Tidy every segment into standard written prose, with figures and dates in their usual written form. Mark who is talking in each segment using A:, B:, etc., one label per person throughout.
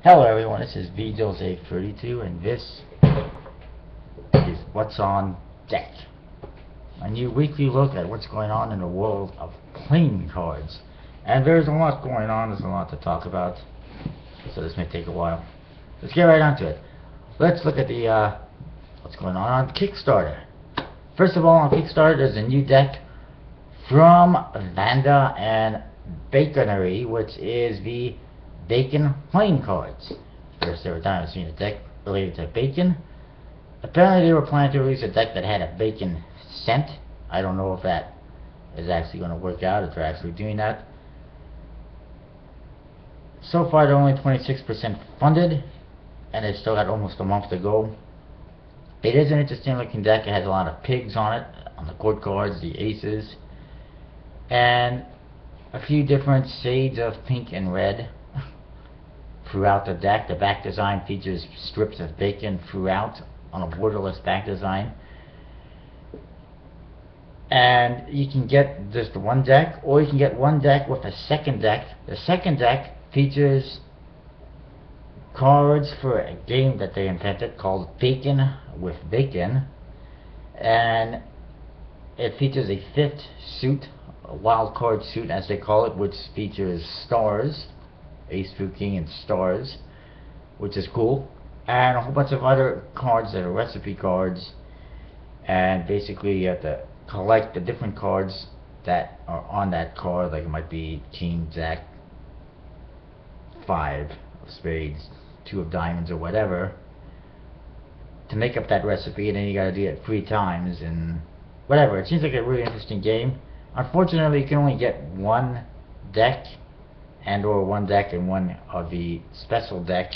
A: Hello everyone, this is VJose32 and this is What's on Deck. A new weekly look at what's going on in the world of playing cards. And there's a lot going on, there's a lot to talk about, so this may take a while. Let's get right onto it. Let's look at the what's going on Kickstarter. First of all, on Kickstarter there's a new deck from Vanda and Baconery, which is the Bacon playing cards. First ever time I've seen a deck related to bacon. Apparently they were planning to release a deck that had a bacon scent. I don't know if that is actually going to work out, if they're actually doing that. So far they're only 26% funded, and they've still got almost a month to go. It is an interesting looking deck. It has a lot of pigs on it, on the court cards, the aces, and a few different shades of pink and red throughout the deck. The back design features strips of bacon throughout on a borderless back design. And you can get just one deck, or you can get one deck with a second deck. The second deck features cards for a game that they invented called Bacon with Bacon, and it features a fifth suit, a wild card suit as they call it, which features stars, ace, through king, and stars, which is cool, and a whole bunch of other cards that are recipe cards. And basically you have to collect the different cards that are on that card, like it might be king, jack, 5 of spades, 2 of diamonds, or whatever, to make up that recipe. And then you gotta do it 3 times and whatever. It seems like a really interesting game. Unfortunately you can only get one deck, and or one deck and one of the special deck.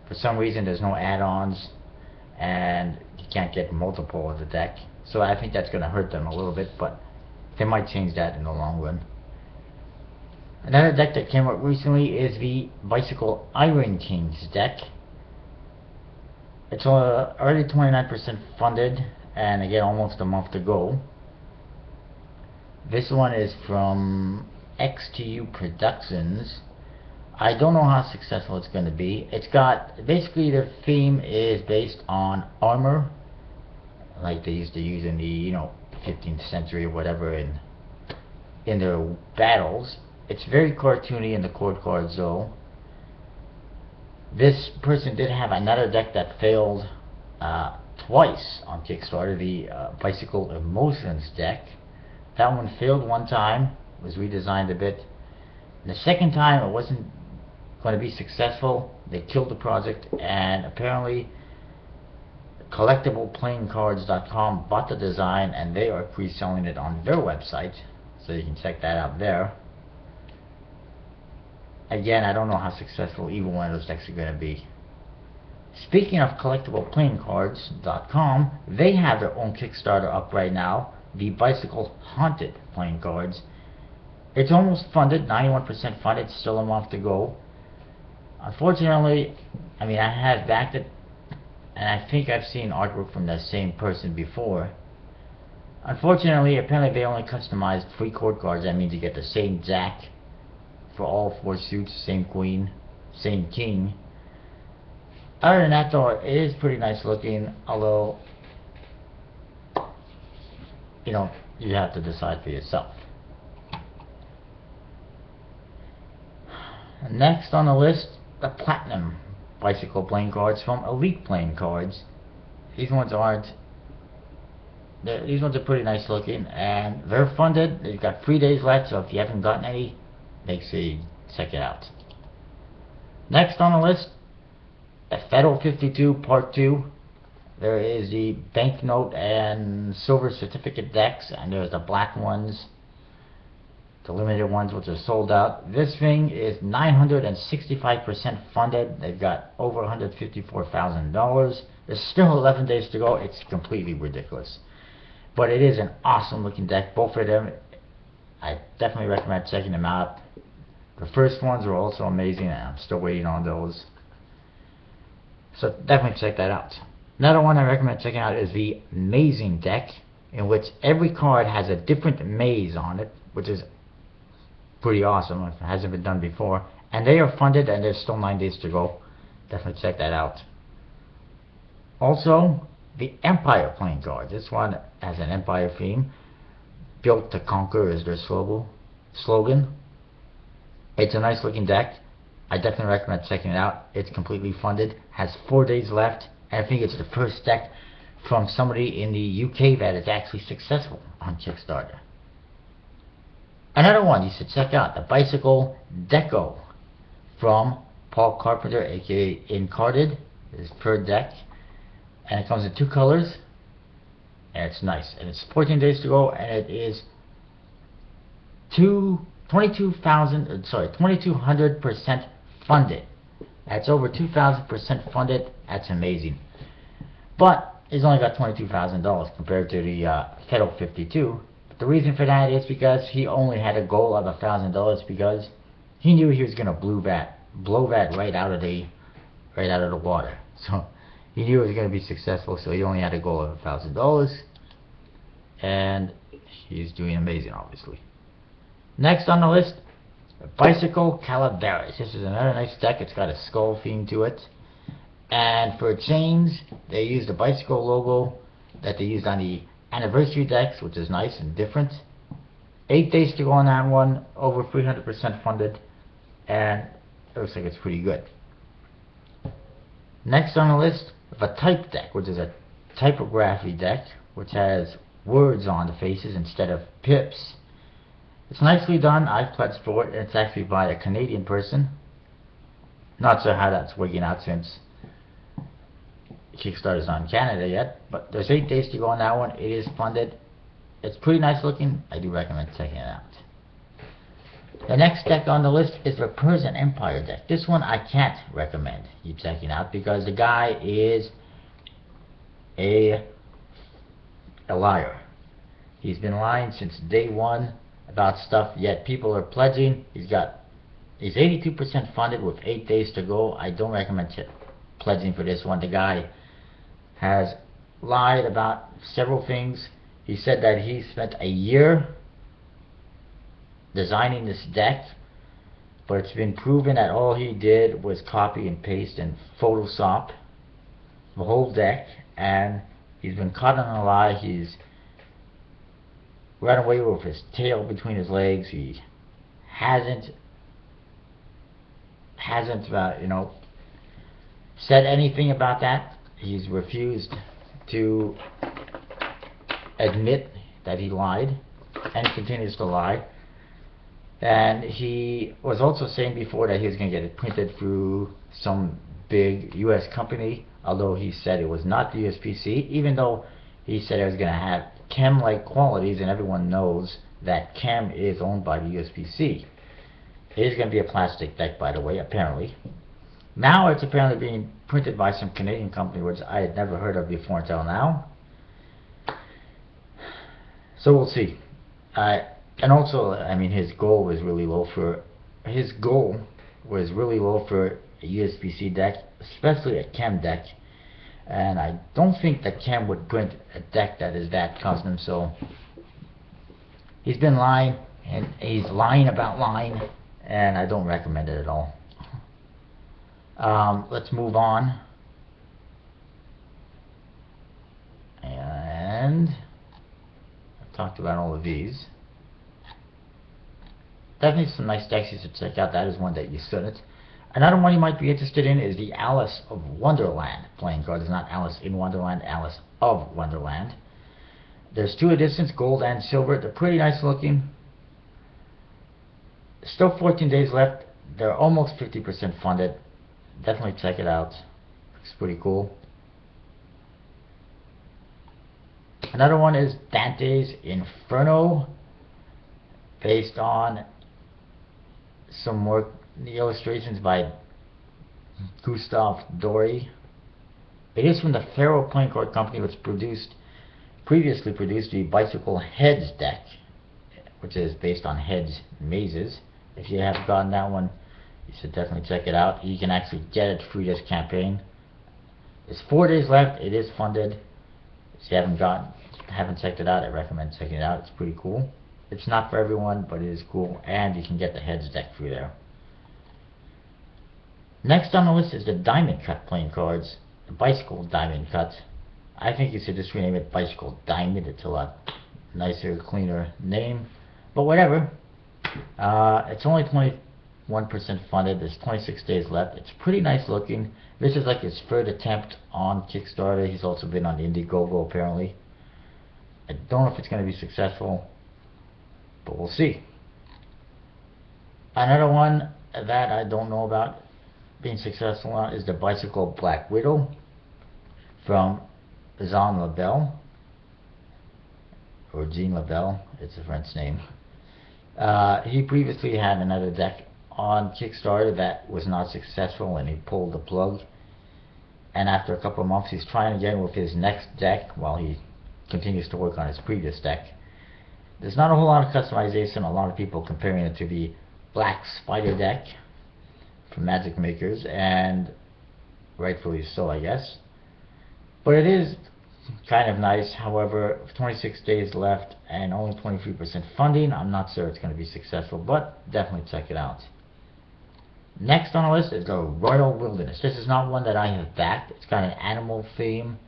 A: For some reason there's no add-ons, and you can't get multiple of the deck, so I think that's going to hurt them a little bit, but they might change that in the long run. Another deck that came out recently is the Bicycle Iron Kings deck. It's already 29% funded, and again almost a month to go. This one is from XTU Productions. I don't know how successful it's going to be. It's got, basically the theme is based on armor, like they used to use in the 15th century or whatever in their battles. It's very cartoony in the court cards though. This person did have another deck that failed twice on Kickstarter, the Bicycle Emotions deck. That one failed one time, was redesigned a bit. And the second time it wasn't going to be successful. They killed the project, and apparently collectibleplayingcards.com bought the design, and they are pre-selling it on their website, so you can check that out there. Again, I don't know how successful either one of those decks are going to be. Speaking of collectibleplayingcards.com, they have their own Kickstarter up right now, the Bicycle Haunted playing cards. It's almost funded, 91% funded, still a month to go. Unfortunately, I have backed it, and I think I've seen artwork from that same person before. Unfortunately, apparently they only customized 3 court cards. That means you get the same jack for all 4 suits, same queen, same king. Other than that though, it is pretty nice looking, although you have to decide for yourself. Next on the list, the Platinum Bicycle playing cards from Elite Playing Cards. These ones are pretty nice looking, and they're funded. They've got 3 days left, so if you haven't gotten any, make sure you check it out. Next on the list, the Federal 52 Part 2. There is the banknote and silver certificate decks, and there's the black ones, the limited ones, which are sold out. This thing is 965% funded. They've got over $154,000. There's still 11 days to go. It's completely ridiculous, but it is an awesome looking deck. Both of them, I definitely recommend checking them out. The first ones were also amazing, and I'm still waiting on those, so definitely check that out. Another one I recommend checking out is the Mazing deck, in which every card has a different maze on it, which is pretty awesome. It hasn't been done before, and they are funded, and there's still 9 days to go. Definitely check that out. Also, the Empire playing card. This one has an Empire theme. Built to conquer is their slogan. It's a nice looking deck. I definitely recommend checking it out. It's completely funded, has 4 days left, and I think it's the first deck from somebody in the UK that is actually successful on Kickstarter. Another one you should check out, the Bicycle Deco from Paul Carpenter, aka Incarded. It's per deck, and it comes in 2 colors, and it's nice. And it's 14 days to go, and it is 2,200% funded. That's over 2,000% funded. That's amazing. But it's only got $22,000 compared to the Federal 52. The reason for that is because he only had a goal of $1,000 because he knew he was gonna blow that right out of the water. So he knew it was gonna be successful. So he only had a goal of $1,000, and he's doing amazing, obviously. Next on the list, Bicycle Calaveras. This is another nice deck. It's got a skull theme to it. And for chains, they used the bicycle logo that they used on the anniversary decks, which is nice and different. 8 days to go on that one, over 300% funded, and it looks like it's pretty good. Next on the list, the type deck, which is a typography deck, which has words on the faces instead of pips. It's nicely done. I've pledged for it. It's actually by a Canadian person. Not sure how that's working out since Kickstarter's not in Canada yet, but there's 8 days to go on that one. It is funded. It's pretty nice looking. I do recommend checking it out. The next deck on the list is the Persian Empire deck. This one I can't recommend you checking out because the guy is a liar. He's been lying since day one about stuff, yet people are pledging. He's 82% funded with 8 days to go. I don't recommend pledging for this one. The guy has lied about several things. He said that he spent a year designing this deck, but it's been proven that all he did was copy and paste and Photoshop the whole deck, and he's been caught on a lie. He's run away with his tail between his legs. He hasn't said anything about that. He's refused to admit that he lied and continues to lie. And he was also saying before that he was going to get it printed through some big US company, although he said it was not the USPC, even though he said it was going to have Chem-like qualities, and everyone knows that Chem is owned by the USPC. It is going to be a plastic deck, by the way, apparently. Now it's apparently being printed by some Canadian company, which I had never heard of before until now. So we'll see. And also, I mean, his goal was really low for a USPC deck, especially a Chem deck. And I don't think that Chem would print a deck that is that custom. So he's been lying, and he's lying about lying, and I don't recommend it at all. Let's move on. And I've talked about all of these. Definitely some nice decks you should check out. That is one that you shouldn't. Another one you might be interested in is the Alice of Wonderland playing card. It's not Alice in Wonderland, Alice of Wonderland. There's 2 editions, gold and silver. They're pretty nice looking. Still 14 days left. They're almost 50% funded. Definitely check it out. It's pretty cool. Another one is Dante's Inferno, based on some work, the illustrations by Gustave Doré. It is from the Faro Playing Card Company, which previously produced the Bicycle Heads deck, which is based on Heads Mazes. If you haven't gotten that one, you should definitely check it out. You can actually get it through this campaign. There's 4 days left. It is funded. If you haven't checked it out, I recommend checking it out. It's pretty cool. It's not for everyone, but it is cool, and you can get the Heads deck through there. Next on the list is the Diamond Cut playing cards, the Bicycle Diamond Cut. I think you should just rename it Bicycle Diamond. It's a lot nicer, cleaner name, but whatever. It's only 21% funded. There's 26 days left. It's pretty nice looking. This is like his third attempt on Kickstarter. He's also been on Indiegogo apparently. I don't know if it's going to be successful, but we'll see. Another one that I don't know about being successful on is the Bicycle Black Widow from Jean Labelle, or Jean Labelle, it's a French name. He previously had another deck on Kickstarter that was not successful and he pulled the plug. And after a couple of months he's trying again with his next deck while he continues to work on his previous deck. There's not a whole lot of customization. A lot of people comparing it to the Black Spider deck from Magic Makers, and rightfully so, I guess. But it is kind of nice. However, 26 days left and only 23% funding. I'm not sure it's going to be successful, but definitely check it out. Next on the list is the Royal Wilderness. This is not one that I have backed. It's got an animal theme.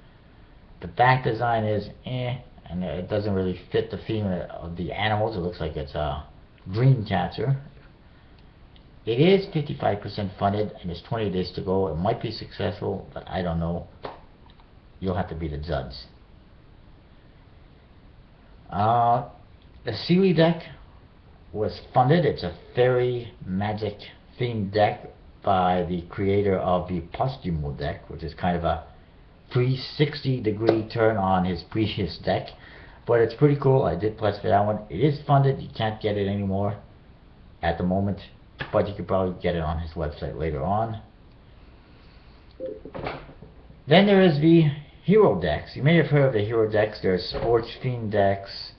A: The back design is and it doesn't really fit the theme of the animals. It looks like it's a dream catcher. It is 55% funded and there's 20 days to go. It might be successful, but I don't know. You'll have to be the judge. The Sealy deck was funded. It's a fairy magic themed deck by the creator of the Posthumo deck, which is kind of a 360-degree turn on his previous deck. But it's pretty cool. I did pledge for that one. It is funded. You can't get it anymore at the moment, but you could probably get it on his website later on. Then there is the Hero decks. You may have heard of the Hero decks. There's sports themed decks.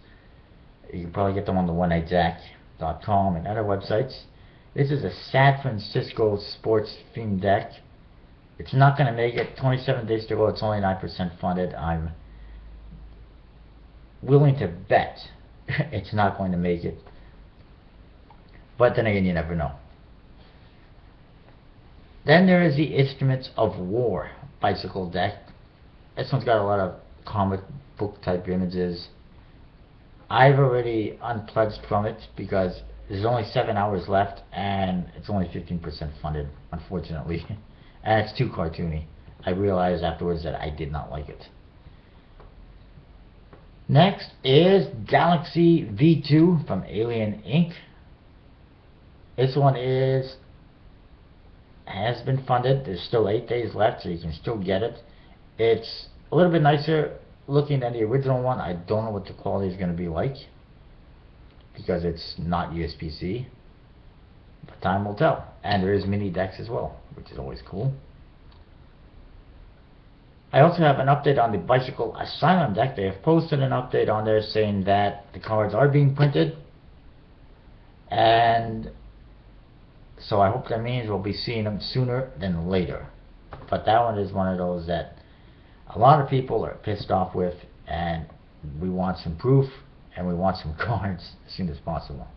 A: You can probably get them on the onenightjack.com and other websites. This is a San Francisco sports themed deck. It's not going to make it. 27 days to go. It's only 9% funded. I'm willing to bet it's not going to make it. But then again, you never know. Then there is the Instruments of War bicycle deck. This one's got a lot of comic book type images. I've already unpledged from it because there's only 7 hours left and it's only 15% funded, unfortunately. And it's too cartoony. I realized afterwards that I did not like it. Next is Galaxy V2 from Alien Inc. This one has been funded. There's still 8 days left, so you can still get it. It's a little bit nicer looking than the original one. I don't know what the quality is going to be like because it's not USB-C, but time will tell. And there is mini decks as well, which is always cool. I also have an update on the Bicycle Asylum deck. They have posted an update on there saying that the cards are being printed, and so I hope that means we'll be seeing them sooner than later. But that one is one of those that a lot of people are pissed off with, and we want some proof and we want some cards as soon as possible.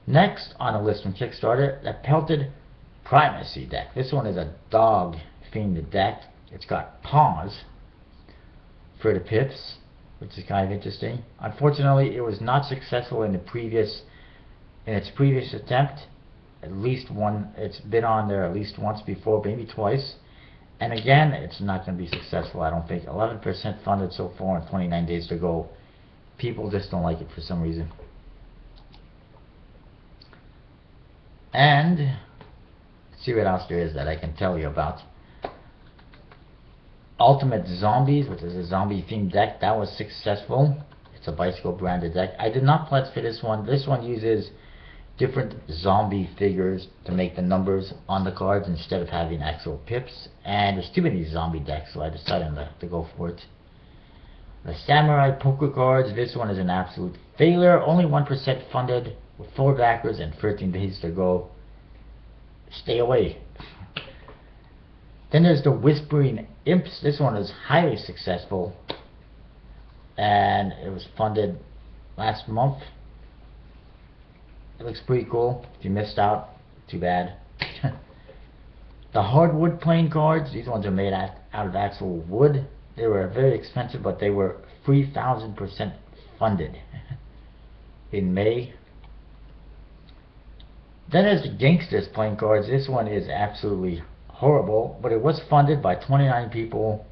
A: Next on the list from Kickstarter, the Pelted Primacy deck. This one is a dog themed deck. It's got paws for the pips, which is kind of interesting. Unfortunately, it was not successful in its previous attempt. At least one, it's been on there at least once before, maybe twice. And again, it's not going to be successful, I don't think. 11% funded so far and 29 days to go. People just don't like it for some reason. And let's see what else there is that I can tell you about. Ultimate Zombies, which is a zombie themed deck, that was successful. It's a bicycle branded deck. I did not pledge for this one. This one uses different zombie figures to make the numbers on the cards instead of having actual pips, and there's too many zombie decks, so I decided to go for it. The Samurai Poker cards, this one is an absolute failure. Only 1% funded with 4 backers and 13 days to go. Stay away. Then there's the Whispering Imps. This one is highly successful and it was funded last month. It looks pretty cool. If you missed out, too bad. The hardwood playing cards, these ones are made out of actual wood. They were very expensive, but they were 3,000% funded in May. Then there's the Gangsters playing cards. This one is absolutely horrible, but it was funded by 29 people.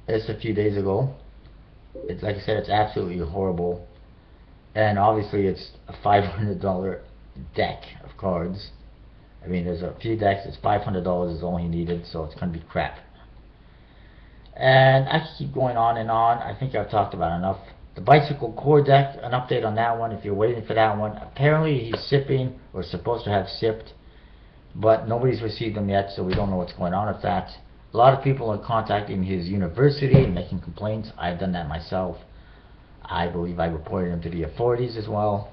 A: Just a few days ago. It's like I said, it's absolutely horrible, and obviously it's a $500 deck of cards. I mean, there's a few decks. It's $500 is all you needed, so it's gonna be crap. And I can keep going on and on. I think I've talked about enough. The Bicycle Core deck, an update on that one. If you're waiting for that one, apparently he's sipping or supposed to have sipped, but nobody's received them yet, so we don't know what's going on with that. A lot of people are contacting his university and making complaints. I've done that myself. I believe I reported him to the authorities as well.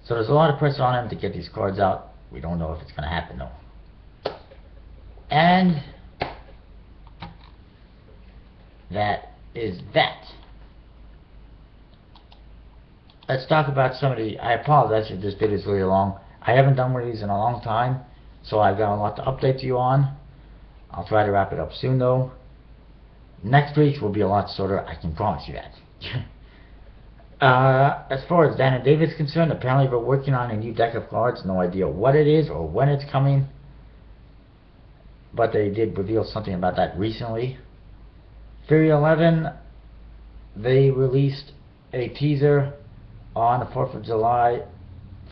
A: So there's a lot of pressure on him to get these cards out. We don't know if it's going to happen though. And that is that. Let's talk about some of the... I apologize if this video is really long. I haven't done one of these in a long time, so I've got a lot to update you on. I'll try to wrap it up soon though. Next week will be a lot shorter, I can promise you that. As far as Dan and David's concerned, apparently we're working on a new deck of cards. No idea what it is or when it's coming, but they did reveal something about that recently. Fury 11, they released a teaser on the 4th of July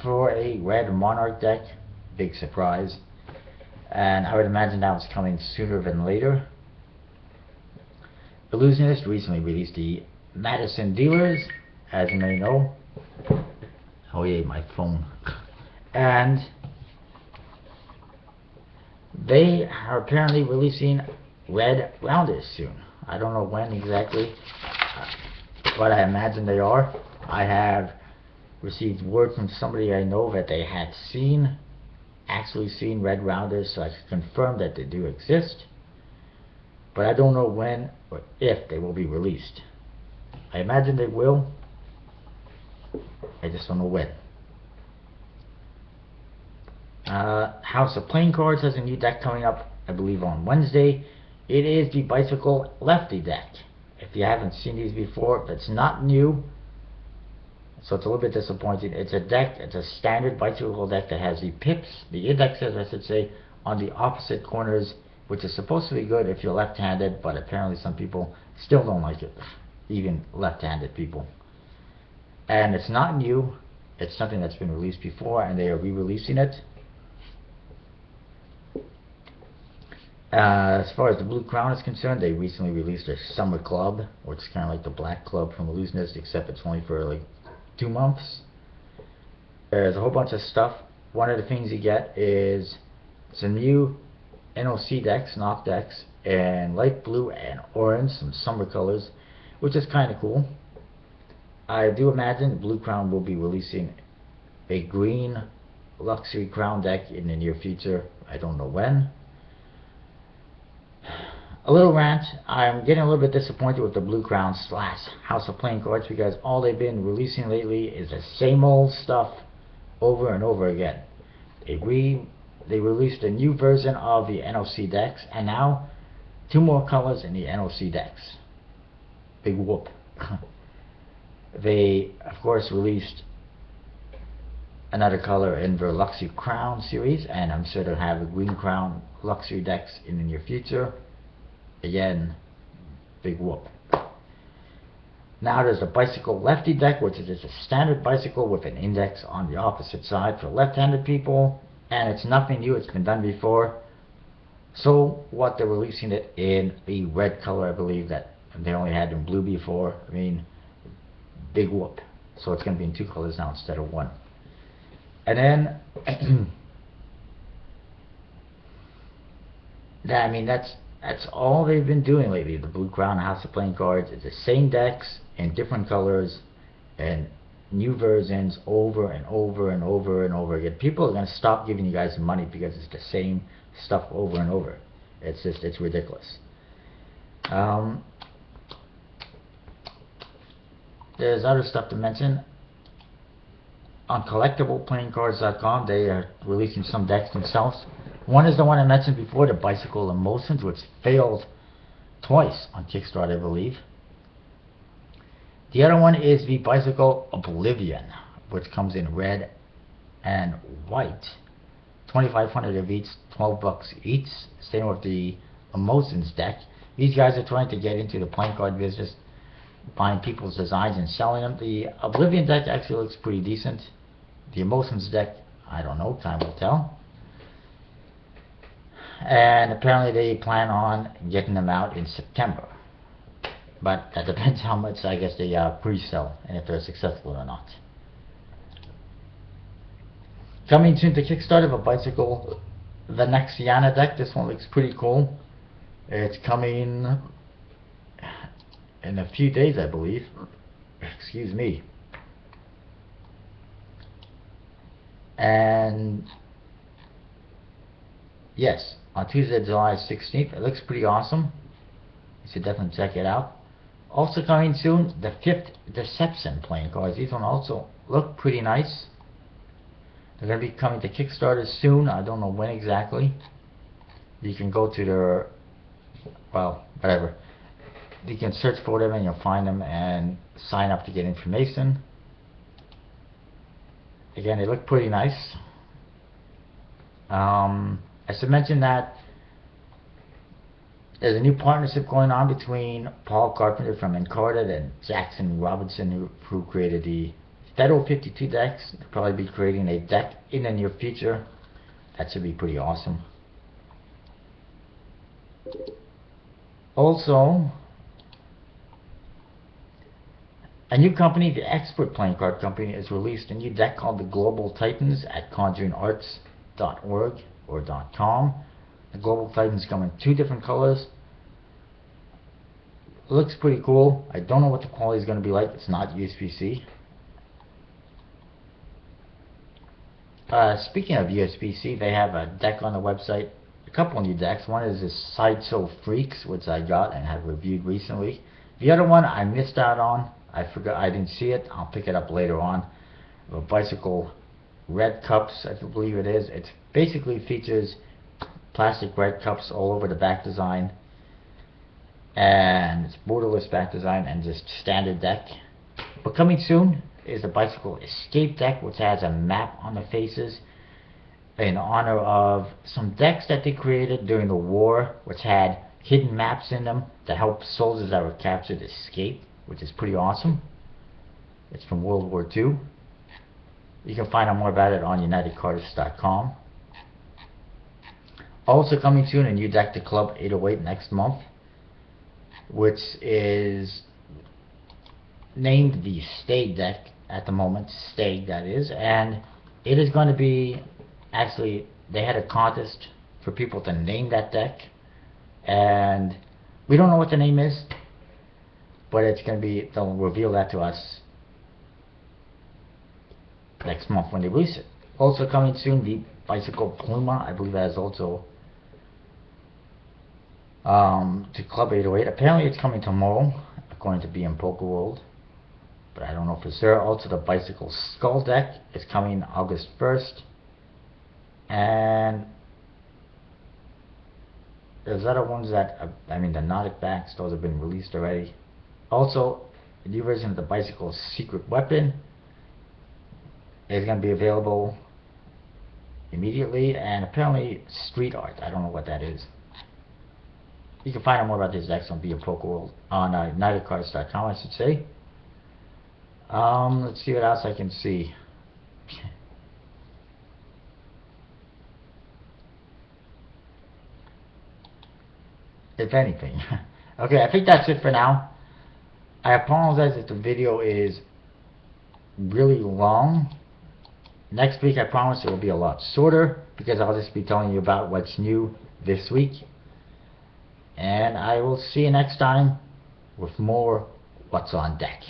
A: for a Red Monarch deck. Big surprise. And I would imagine that was coming sooner than later. Illusionist recently released the Madison Dealers, as you may know. Oh yeah, my phone. And they are apparently releasing Red Rounders soon. I don't know when exactly, but I imagine they are. I have received word from somebody I know that they had actually seen Red Rounders, so I can confirm that they do exist, but I don't know when or if they will be released. I imagine they will. I just don't know when. House of Playing Cards has a new deck coming up, I believe on Wednesday. It is the Bicycle Lefty deck. If you haven't seen these before, it's not new, so it's a little bit disappointing. It's a deck, it's a standard bicycle deck that has the pips, the indexes I should say, on the opposite corners, which is supposed to be good if you're left-handed, but apparently some people still don't like it, even left-handed people. And it's not new, it's something that's been released before, and they are re-releasing it. As far as the Blue Crown is concerned, they recently released their Summer Club, which is kind of like the Black Club from Illusionist, except it's only for like 2 months. There's a whole bunch of stuff. One of the things you get is some new NOC decks, knock decks, and light blue and orange, some summer colors, which is kind of cool. I do imagine Blue Crown will be releasing a green luxury crown deck in the near future. I don't know when. A little rant. I'm getting a little bit disappointed with the Blue Crown / House of Playing Cards, because all they've been releasing lately is the same old stuff over and over again. They released a new version of the NOC decks, and now 2 more colors in the NOC decks. Big whoop. They of course released another color in their Luxury Crown series, and I'm sure they'll have a Green Crown luxury decks in the near future. Again, big whoop. Now there's a Bicycle Lefty deck, which is just a standard bicycle with an index on the opposite side for left-handed people, and it's nothing new, it's been done before. So what, they're releasing it in a red color, I believe, that they only had in blue before. I mean, big whoop. So it's going to be in 2 colors now instead of 1. And then I mean, that's all they've been doing lately. The Blue Crown House of Playing Cards is the same decks in different colors and new versions over and over and over and over again. People are going to stop giving you guys money because it's the same stuff over and over. It's ridiculous. There's other stuff to mention. on collectibleplayingcards.com, they are releasing some decks themselves. One is the one I mentioned before, the Bicycle Emotions, which failed twice on Kickstarter, I believe. The other one is the Bicycle Oblivion, which comes in red and white. 2,500 of each, $12 each. Same with the Emotions deck. These guys are trying to get into the playing card business, buying people's designs and selling them. The Oblivion deck actually looks pretty decent. The Emotions deck, I don't know, time will tell. And apparently they plan on getting them out in September. But that depends how much, I guess, they pre-sell and if they're successful or not. Coming soon to Kickstarter, a Bicycle Venexiana deck. This one looks pretty cool. It's coming in a few days, I believe. Excuse me. And yes, on Tuesday, July 16th. It looks pretty awesome. You should definitely check it out. Also coming soon, the 5th Deception playing cards. These one also look pretty nice. They're going to be coming to Kickstarter soon. I don't know when exactly. You can go to their, well, whatever. You can search for them and you'll find them and sign up to get information. Again, they look pretty nice. I should mention that there's a new partnership going on between Paul Carpenter from Encarta and Jackson Robinson, who created the Federal 52 decks. They'll probably be creating a deck in the near future. That should be pretty awesome. Also, a new company, the Expert Playing Card Company, has released a new deck called the Global Titans at conjuringarts.org or .com. The Global Titans come in 2 different colors. It looks pretty cool. I don't know what the quality is going to be like. It's not USB-C. Speaking of USB-C, they have a deck on the website. A couple of new decks. One is this Sideshow Freaks, which I got and have reviewed recently. The other one I missed out on. I forgot. I didn't see it. I'll pick it up later on. A Bicycle Red Cups, I believe it is. It basically features plastic red cups all over the back design, and it's borderless back design and just standard deck. But coming soon is the Bicycle Escape deck, which has a map on the faces in honor of some decks that they created during the war, which had hidden maps in them to help soldiers that were captured escape, which is pretty awesome. It's from World War II. You can find out more about it on unitedcards.com. Also coming soon, a new deck to Club 808 next month, which is named the Stag deck at the moment, Stag that is, and it is going to be, actually they had a contest for people to name that deck, and we don't know what the name is, but it's going to be, they'll reveal that to us next month when they release it. Also coming soon, the Bicycle Pluma, I believe that is also to Club 808. Apparently it's coming tomorrow, according to BM Poker World, but I don't know for sure. Also the Bicycle Skull deck is coming August 1st, and there's other ones that, I mean the Nautic backs, those have been released already. Also, a new version of the Bicycle Secret Weapon is going to be available immediately, and apparently street art, I don't know what that is. You can find out more about these decks on BM Poker World, on UnitedCards.com, I should say. Let's see what else I can see. If anything. Okay, I think that's it for now. I apologize if the video is really long. Next week, I promise it will be a lot shorter, because I'll just be telling you about what's new this week. And I will see you next time with more What's on Deck.